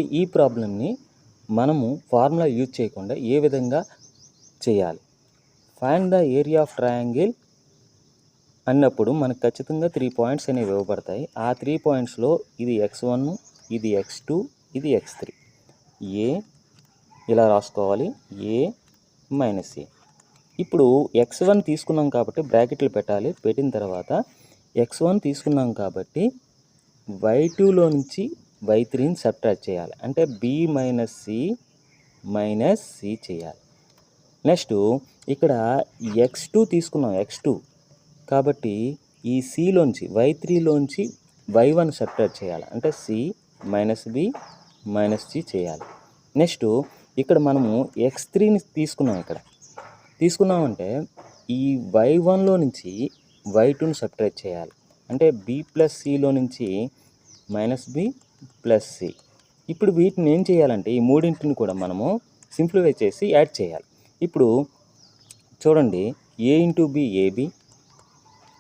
ఈ ప్రాబ్లమ్ని మనము ఫార్ములా యూజ్ చేయకుండా ఏ విధంగా చేయాలి? Find the area of triangle అన్నప్పుడు మనకు ఖచ్చితంగా 3 పాయింట్స్ అనేవి ఇవ్వబడతాయి. ఆ 3 పాయింట్స్లో ఇది x1, ఇది x2, ఇది x3. ఏ ఇలా రాసుకోవాలి, ఏ మైనస్ ఏ. ఇప్పుడు x1 తీసుకున్నాం కాబట్టి బ్రాకెట్లు పెట్టాలి. పెట్టిన తర్వాత x1 తీసుకున్నాం కాబట్టి y2లో నుంచి y3ని సబ్ట్రాక్ట్ చేయాలి. అంటే b మైనస్ c చేయాలి. నెక్స్ట్ ఇక్కడ x2 తీసుకున్నాం, x2 కాబట్టి ఈ సిలోంచి y3లోంచి y1 సబ్ట్రాక్ట్ చేయాలి. అంటే c minus b minus c చేయాలి. నెక్స్ట్ ఇక్కడ మనము x3ని తీసుకున్నామంటే ఈ y1లో నుంచి y2ని సబ్ట్రాక్ట్ చేయాలి. అంటే b ప్లస్ సిలో నుంచి మైనస్ b ప్లస్ సి. ఇప్పుడు వీటిని ఏం చేయాలంటే ఈ మూడింటిని కూడా మనము సింప్లిఫై చేసి యాడ్ చేయాలి. ఇప్పుడు చూడండి, a ఇంటూ b ఏబి,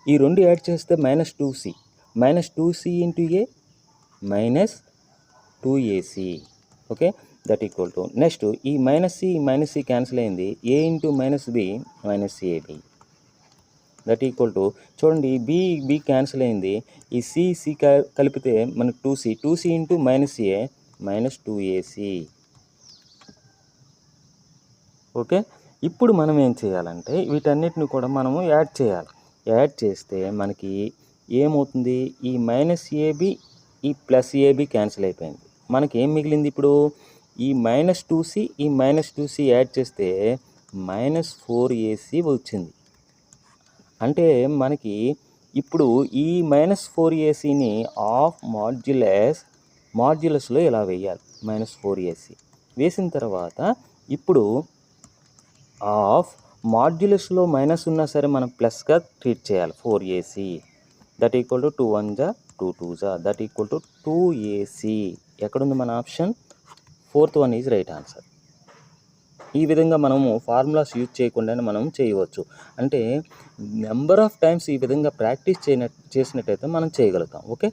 ఈ రెండు యాడ్ చేస్తే minus 2c into A minus 2ac. Okay, that equal to next ఈ మైనస్ సి క్యాన్సిల్ అయింది, a into minus B minus A B. That equal to చూడండి, బి క్యాన్సిల్ అయింది, ఈ సి కలిపితే మనకు 2c into minus A minus 2ac. Okay, ఇప్పుడు మనం ఏం చేయాలంటే వీటన్నిటిని కూడా మనము యాడ్ చేయాలి. యాడ్ చేస్తే మనకి ఏమవుతుంది, ఈ మైనస్ ఏబి ఈ ప్లస్ ఏబి క్యాన్సిల్ అయిపోయింది. మనకి ఏం మిగిలింది ఇప్పుడు, ఈ మైనస్ 2c యాడ్ చేస్తే మైనస్ 4ac వచ్చింది. అంటే మనకి ఇప్పుడు ఈ మైనస్ 4acని ఆఫ్ మాడ్యులస్లో ఇలా వేయాలి. మైనస్ 4ac వేసిన తర్వాత ఇప్పుడు ఆఫ్ మాడ్యులస్లో మైనస్ ఉన్నా సరే మనం ప్లస్గా ట్రీట్ చేయాలి. 4ac దట్ ఈక్వల్ టు 2 1 జా 2 2 జా దట్ ఈక్వల్ టు 2ac. ఎక్కడుంది మన option? 4th one is right answer. ఈ విధంగా మనము ఫార్ములాస్ యూజ్ చేయకుండానే మనం చేయవచ్చు. అంటే నెంబర్ ఆఫ్ టైమ్స్ ఈ విధంగా ప్రాక్టీస్ చేసినట్టయితే మనం చేయగలుగుతాం. ఓకే.